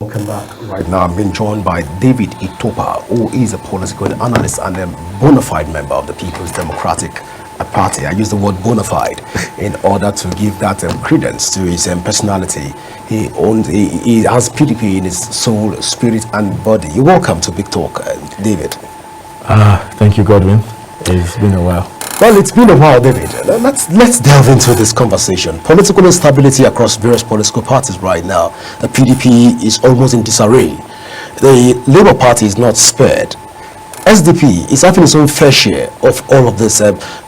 Welcome back. Right now, I'm being joined by David ITOPA, who is a political analyst and a bona fide member of the People's Democratic Party. I use the word bona fide in order to give that credence to his personality. He has PDP in his soul, spirit, and body. You're welcome to Big Talk, David. Thank you, Godwin. It's been a while. Well, it's been a while, David. Let's delve into this conversation. Political instability across various political parties right now. The PDP is almost in disarray. The Labour Party is not spared. SDP is having its own fair share of all of this.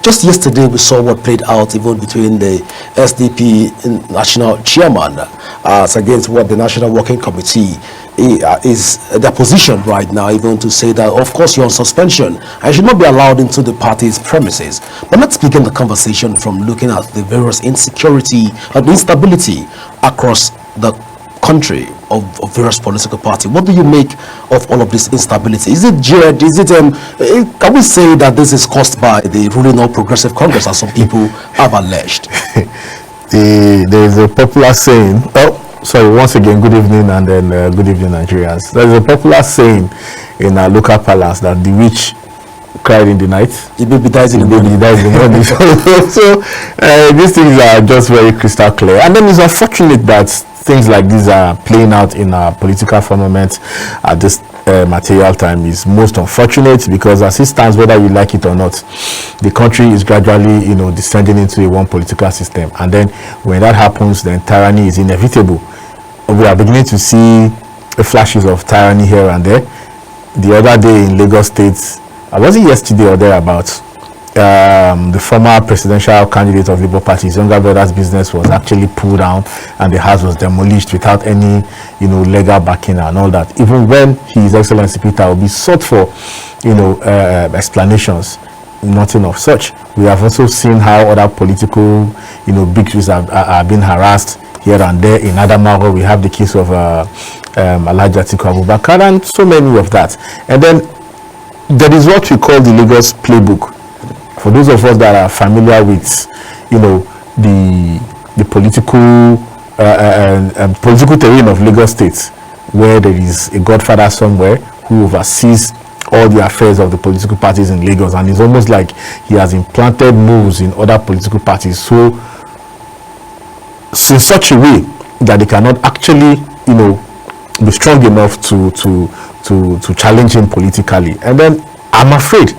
Just yesterday, we saw what played out even between the SDP national chairman as against what the National Working Committee is their position right now, even to say that, of course, you're on suspension and should not be allowed into the party's premises. But let's begin the conversation from looking at the various insecurity and instability across the country of various political parties. What do you make of all of this instability? Is it jeered? Is it can we say that this is caused by the ruling All Progressive Congress, as some people have alleged? There is a popular saying. Once again, good evening, and then good evening, Nigerians. There is a popular saying in our local palace that the witch cried in the night, the baby dies in the morning. So these things are just very crystal clear, and then it's unfortunate that things like these are playing out in our political firmament at this material time. Is most unfortunate because, as it stands, whether you like it or not, the country is gradually, descending into a one political system, and then when that happens, then tyranny is inevitable. We are beginning to see flashes of tyranny here and there. The other day in Lagos State, was it yesterday or thereabouts, the former presidential candidate of Labour Party, his younger brother's business was actually pulled down and the house was demolished without any legal backing and all that. Even when His Excellency Peter will be sought for explanations, nothing of such. We have also seen how other political victories are being harassed here and there. In Adamawa, we have the case of Alhaji Atiku Abubakar and so many of that. And then there is what we call the Lagos playbook. For those of us that are familiar with, the political political terrain of Lagos State, where there is a godfather somewhere who oversees all the affairs of the political parties in Lagos, and it's almost like he has implanted moves in other political parties, so in such a way that they cannot actually, be strong enough to challenge him politically. And then I'm afraid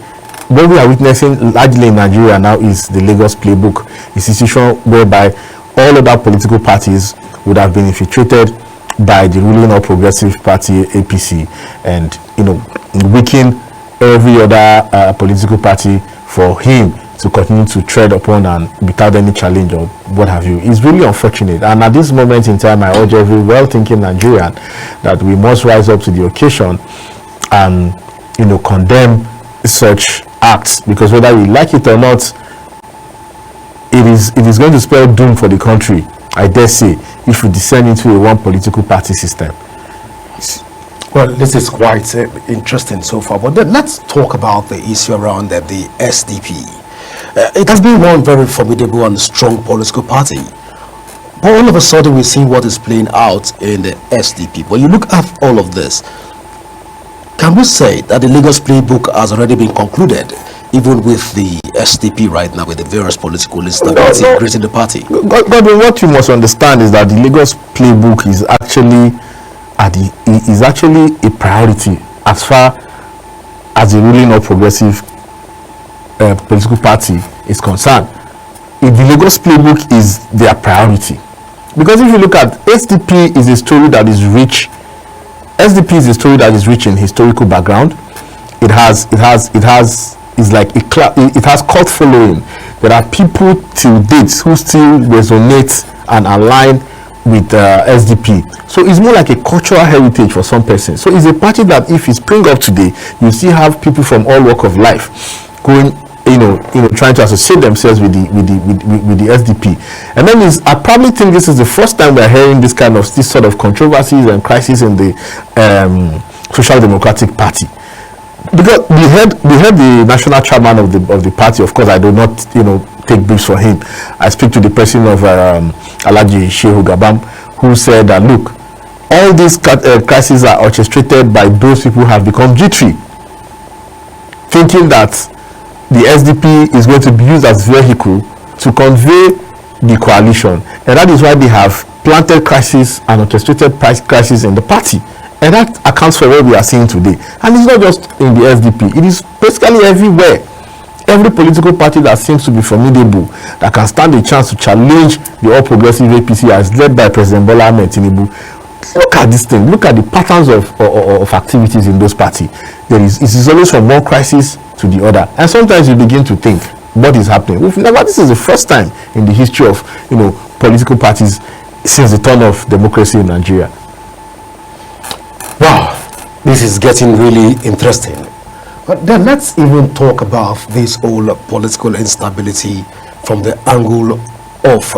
what we are witnessing largely in Nigeria now is the Lagos playbook, a situation whereby all other political parties would have been infiltrated by the ruling All Progressive Party, APC, and weaken every other political party for him to continue to tread upon and without any challenge or what have you. It's really unfortunate, and at this moment in time, I urge every well-thinking Nigerian that we must rise up to the occasion and condemn such acts, because whether we like it or not, it is going to spell doom for the country, I dare say, if we descend into a one political party system. Well, this is quite interesting so far, but then let's talk about the issue around the SDP. It has been one very formidable and strong political party, but all of a sudden we see what is playing out in the SDP. When you look at all of this, can we say that the Lagos playbook has already been concluded, even with the SDP right now, with the various political instability creating the party? Godwin, what you must understand is that the Lagos playbook is actually a priority as far as the ruling or progressive political party is concerned. If the Lagos playbook is their priority, because if you look at SDP, is a story that is rich. SDP is a story that is rich in historical background. It has cult following. There are people till date who still resonate and align with SDP. So it's more like a cultural heritage for some persons. So it's a party that if it spring up today, you still have people from all walk of life going, trying to associate themselves with the SDP. And then I probably think this is the first time we're hearing this sort of controversies and crisis in the Social Democratic Party. Because we heard the national chairman of the party. Of course, I do not take briefs for him. I speak to the person of Alhaji Shehu Gabam, who said that look, all these crises are orchestrated by those people who have become jittery, thinking that the SDP is going to be used as vehicle to convey the coalition, and that is why they have planted crisis and orchestrated crisis in the party, and that accounts for what we are seeing today. And it's not just in the SDP, it is basically everywhere. Every political party that seems to be formidable, that can stand a chance to challenge the All Progressive APC as led by President Bola Ahmed Tinubu, look at this thing, look at the patterns of activities in those parties. It is always from one crisis to the other, and sometimes you begin to think, what is happening? This is the first time in the history of political parties since the turn of democracy in Nigeria. Wow, this is getting really interesting. But then let's even talk about this whole political instability from the angle of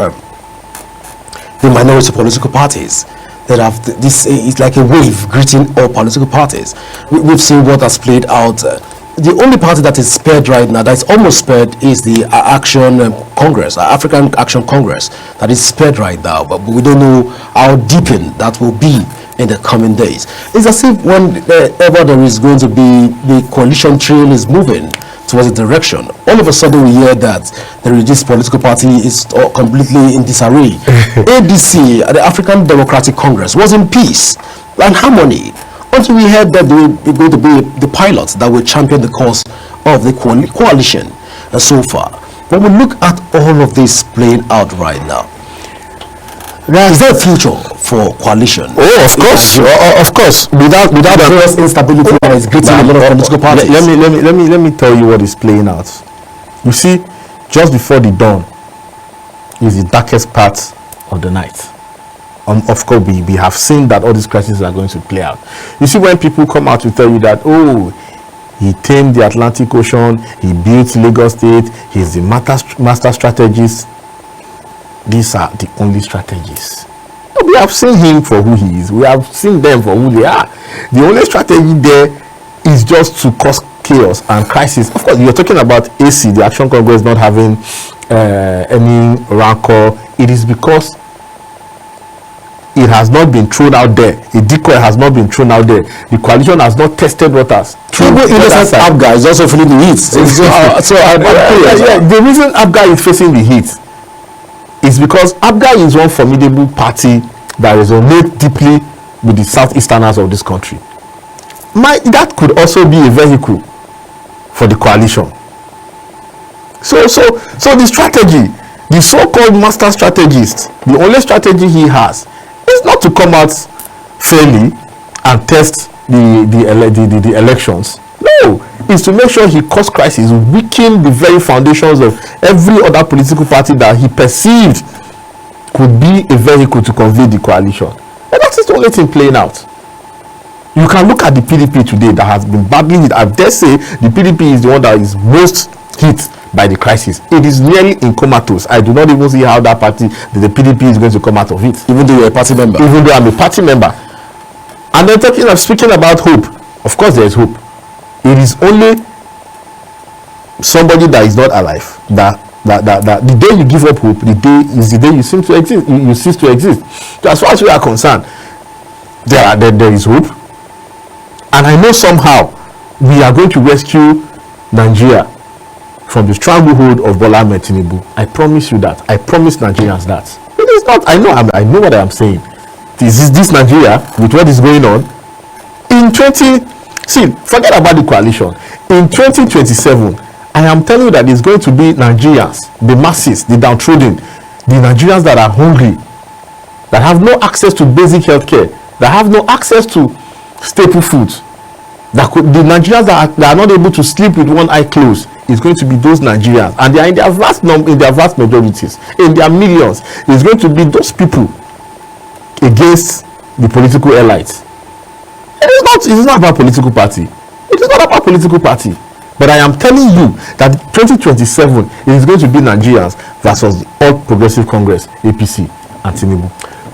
the minority political parties that have this. It's like a wave greeting all political parties. We've seen what has played out. The only party that is spared right now, that is almost spared, is the African Action Congress, that is spared right now. But we don't know how deepened that will be in the coming days. It's as if whenever there is going to be, the coalition trail is moving towards a direction, all of a sudden we hear that this political party is completely in disarray. ADC, the African Democratic Congress, was in peace and harmony until we heard that they were going to be the pilots that will champion the cause of the coalition so far. When we look at all of this playing out right now, is there a future for coalition? Oh, of course, of course. Without the instability that is greeting a lot of political parties. Let me tell you what is playing out. You see, just before the dawn is the darkest part of the night. Of course, we have seen that all these crises are going to play out. You see, when people come out to tell you that, he tamed the Atlantic Ocean, he built Lagos State, he's the master strategist. These are the only strategies. We have seen him for who he is. We have seen them for who they are. The only strategy there is just to cause chaos and crisis. Of course, you're talking about AC, the Action Congress, not having any rancor. It is because it has not been thrown out there. A decoy has not been thrown out there. The coalition has not tested waters. Innocent Abga is also feeling the heat. The reason Abga is facing the heat is because Abga is one formidable party that resonates deeply with the southeasterners of this country. That could also be a vehicle for the coalition. So the strategy, the so-called master strategist, the only strategy he has is not to come out fairly and test the elections. No, is to make sure he cause crisis, weaken the very foundations of every other political party that he perceived could be a vehicle to convey the coalition. And that is the only thing playing out. You can look at the PDP today that has been badly hit. I dare say the PDP is the one that is most hit by the crisis. It is nearly in comatose. I do not even see how that party, the PDP, is going to come out of it. Even though you're a party member. Even though I'm a party member. And then speaking about hope, of course there is hope. It is only somebody that is not alive that the day you give up hope, the day is the day you seem to exist. You cease to exist. So as far as we are concerned, there is hope, and I know somehow we are going to rescue Nigeria from the stranglehold of Bola Ahmed Tinubu. I promise you that. I promise Nigerians that. It is not. I know what I am saying. This Nigeria, with what is going on forget about the coalition. In 2027, I am telling you that it's going to be Nigerians, the masses, the downtrodden, the Nigerians that are hungry, that have no access to basic health care, that have no access to staple foods, the Nigerians that are not able to sleep with one eye closed. Is going to be those Nigerians, and they are in their vast majorities, in their millions. It's going to be those people against the political elites. It is not about political party. It is not about political party. But I am telling you that 2027 it is going to be Nigerians versus the All Progressive Congress, APC, and Tinubu.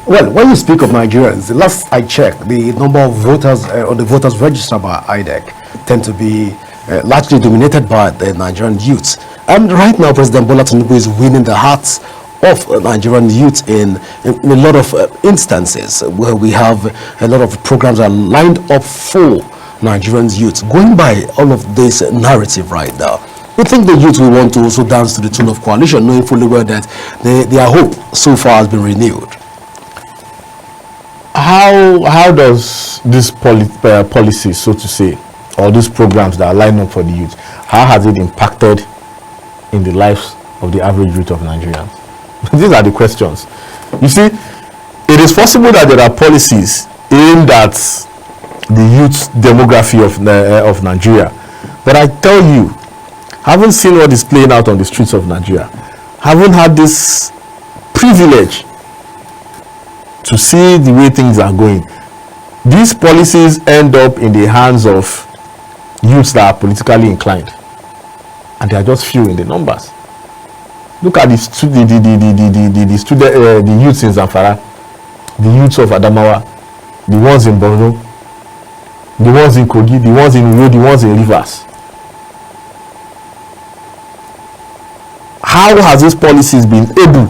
Well, when you speak of Nigerians, the last I checked, the number of voters on the voters registered by INEC tend to be largely dominated by the Nigerian youths. And right now, President Bola Tinubu is winning the hearts of Nigerian youth in a lot of instances where we have a lot of programs are lined up for Nigerian youth. Going by all of this narrative right now, we think the youth will want to also dance to the tune of coalition, knowing fully well that their hope so far has been renewed. How does this policy, so to say, or these programs that are lined up for the youth, how has it impacted in the lives of the average youth of Nigerians? These are the questions. You see, it is possible that there are policies aimed at the youth demography of Nigeria, but I tell you, having seen what is playing out on the streets of Nigeria, having had this privilege to see the way things are going, these policies end up in the hands of youths that are politically inclined, and they are just few in the numbers. Look at the youths in Zamfara, the youths of Adamawa, the ones in Borno, the ones in Kogi, the ones in Uyo, the ones in Rivers. How has these policies been able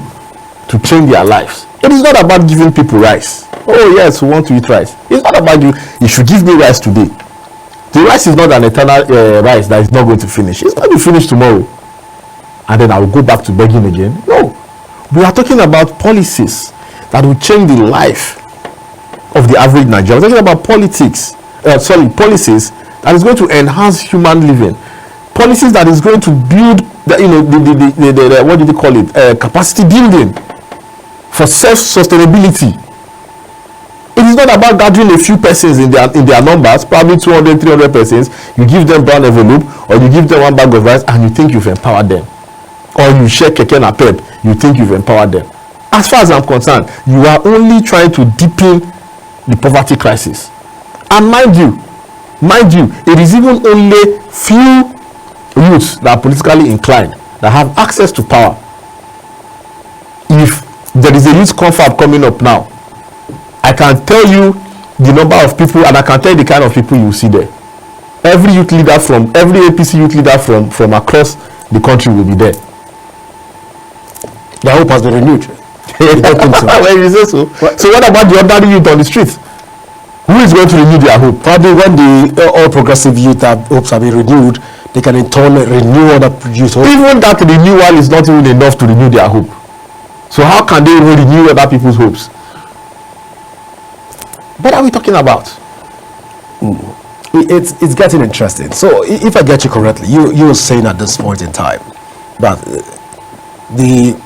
to change their lives? It is not about giving people rice. Oh yes, we want to eat rice. It's not about you should give me rice today. The rice is not an eternal rice that is not going to finish. It's going to finish tomorrow. And then I will go back to begging again. No. We are talking about policies that will change the life of the average Nigerian. We're talking about policies that is going to enhance human living. Policies that is going to build what do they call it? Capacity building for self-sustainability. It is not about gathering a few persons in their numbers, probably 200, 300 persons. You give them brown envelope, or you give them one bag of rice, and you think you've empowered them. Or you share keke napep, you think you've empowered them. As far as I'm concerned, you are only trying to deepen the poverty crisis. And mind you, it is even only few youths that are politically inclined that have access to power. If there is a youth confab coming up now, I can tell you the number of people, and I can tell you the kind of people you see there. Every APC youth leader from across the country will be there. Their hope has been renewed. Well, you say so. So what about the ordinary youth on the streets? Who is going to renew their hope? Probably when the all progressive youth hopes have been renewed, they can in turn renew other youth hope. Even that renewal is not even enough to renew their hope. So how can they even renew other people's hopes? What are we talking about? It's getting interesting. So if I get you correctly, you were saying at this point in time that the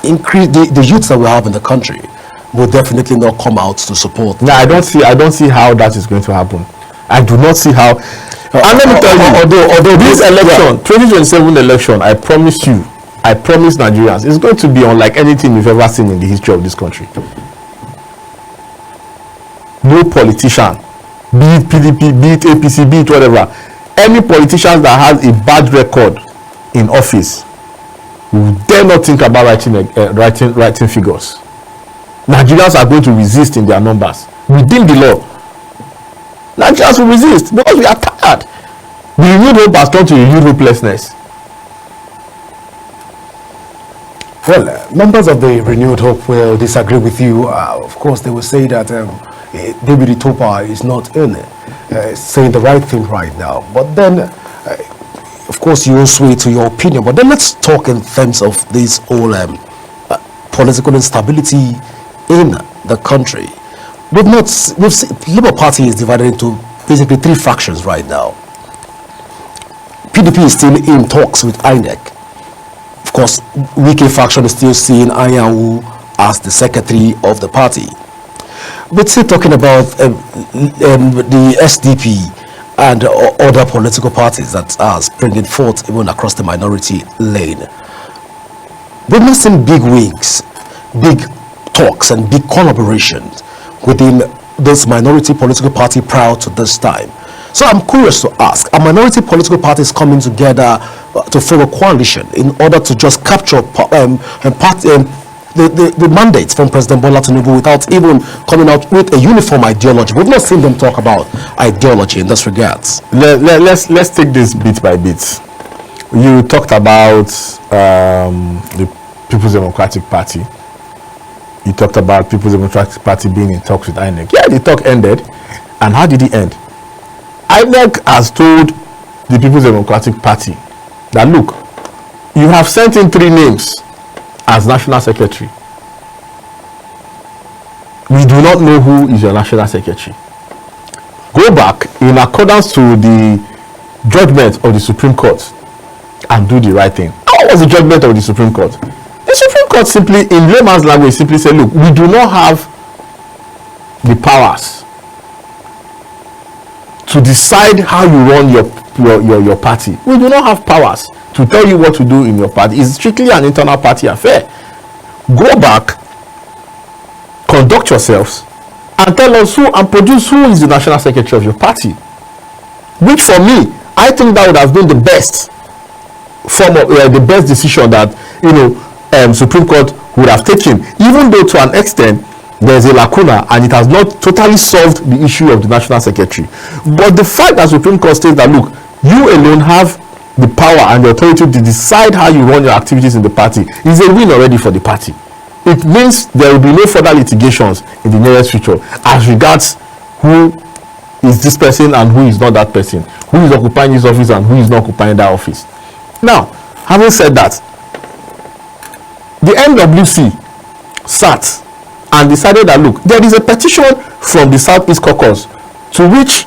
youths that we have in the country will definitely not come out to support. No, I don't see how that is going to happen. I do not see how. And let me tell you, although this election, 2027 election, I promise Nigerians, it's going to be unlike anything we've ever seen in the history of this country. No politician, be it PDP, be it APC, be it whatever, any politician that has a bad record in office will dare not think about writing figures. Nigerians are going to resist in their numbers within the law. Nigerians will resist because we are tired. The renewed hope has turned to renewed hopelessness. Well, members of the renewed hope will disagree with you. Of course, they will say that David ITOPA is not in saying the right thing right now. But then, of course, you will sway to your opinion. But then let's talk in terms of this whole political instability in the country. We've seen Labour Party is divided into basically three factions right now. PDP is still in talks with INEC. Of course, Wike faction is still seeing Ayahu as the secretary of the party. We're still talking about the SDP and other political parties that are springing forth even across the minority lane. We've not seen big wings, big talks and big collaborations within this minority political party prior to this time. So I'm curious to ask, are minority political parties coming together to form a coalition in order to just capture the mandates from President Bola Tinubu without even coming out with a uniform ideology? We've not seen them talk about ideology in this regards. Let's take this bit by bit. You talked about the People's Democratic Party. You talked about People's Democratic Party being in talks with INEC. Yeah, the talk ended. And how did it end? INEC has told the People's Democratic Party that, look, you have sent in 3 names as national secretary. We do not know who is your national secretary. Go back in accordance to the judgment of the Supreme Court and do the right thing. What was the judgment of the Supreme Court? The Supreme Court simply, in layman's language, simply said, look, we do not have the powers to decide how you run your party. We do not have powers to tell you what to do in your party. It's strictly an internal party affair. Go back, conduct yourselves, and tell us who and produce who is the national secretary of your party. Which, for me, I think that would have been the best form of the best decision that Supreme Court would have taken, even though to an extent there is a lacuna and it has not totally solved the issue of the national secretary. But the fact that Supreme Court states that, look, you alone have the power and the authority to decide how you run your activities in the party is a win already for the party. It means there will be no further litigations in the nearest future as regards who is this person and who is not that person, who is occupying this office and who is not occupying that office. Now, having said that, the NWC sat and decided that, look, there is a petition from the Southeast Caucus to which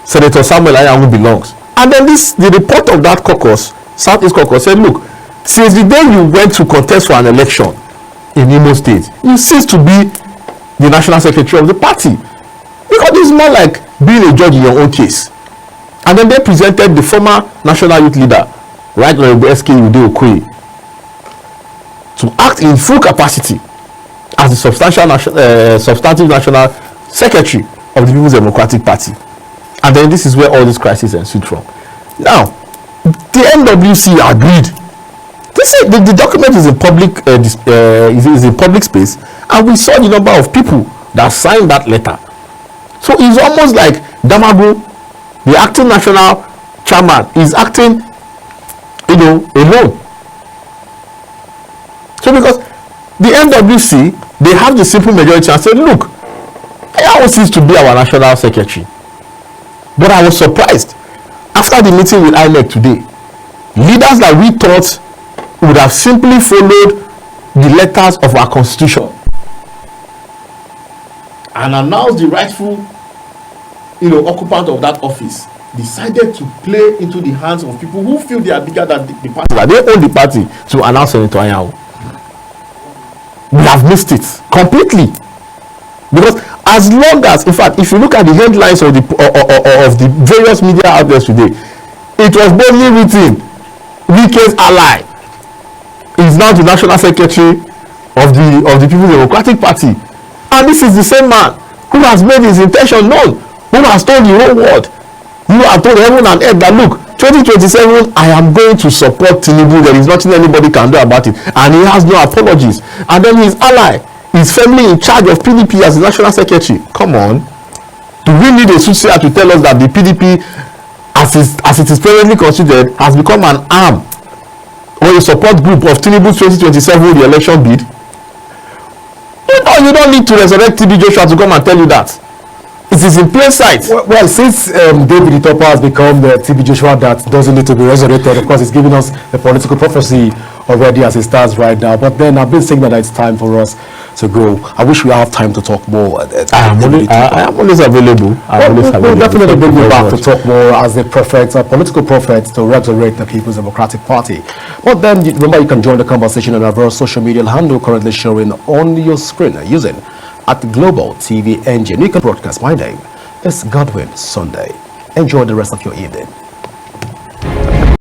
Senator Samuel Anyanwu belongs. And then the report of that caucus, Southeast Caucus, said, look, since the day you went to contest for an election in Imo State, you cease to be the national secretary of the party. Because it's more like being a judge in your own case. And then they presented the former national youth leader, Right Honorable SK Ude Okoye, to act in full capacity as the substantive national secretary of the People's Democratic Party. And then this is where all this crisis ensued from. Now, the NWC agreed. They said the document is in public space, and we saw the number of people that signed that letter. So it's almost like Damagu, the acting national chairman, is acting, alone. So because the NWC, they have the simple majority and said, look, I cease to be our national secretary. But I was surprised after the meeting with INEC today. Leaders that we thought would have simply followed the letters of our constitution and announced the rightful occupant of that office, decided to play into the hands of people who feel they are bigger than the party. They own the party to announce Senator Anyanwu. We have missed it completely. Because as long as, in fact, if you look at the headlines of the various media outlets today, it was boldly written, Wike's ally is now the national secretary of the People's Democratic Party. And this is the same man who has made his intention known, who has told the whole world, you have told heaven and earth that, look, 2027, I am going to support Tinubu. There is nothing anybody can do about it. And he has no apologies. And then his ally is firmly in charge of PDP as the national secretary. Come on. Do we need a soothsayer to tell us that the PDP, as it is presently considered, has become an arm or a support group of Tinubu's 2027 re-election bid? You don't need to resurrect TB Joshua to come and tell you that. It is in plain sight. Well, since David ITOPA has become the TB Joshua that doesn't need to be resurrected, of course, it's giving us the political prophecy already as it stands right now. But then I've been saying that it's time for us to go. I wish we have time to talk more. I am always available. We'll definitely bring you back to talk more as the political prophet to resurrect the People's Democratic Party. But then remember, you can join the conversation on our various social media handle currently showing on your screen using at Global TV Engine. You can broadcast. My name is Godwin Sunday. Enjoy the rest of your evening.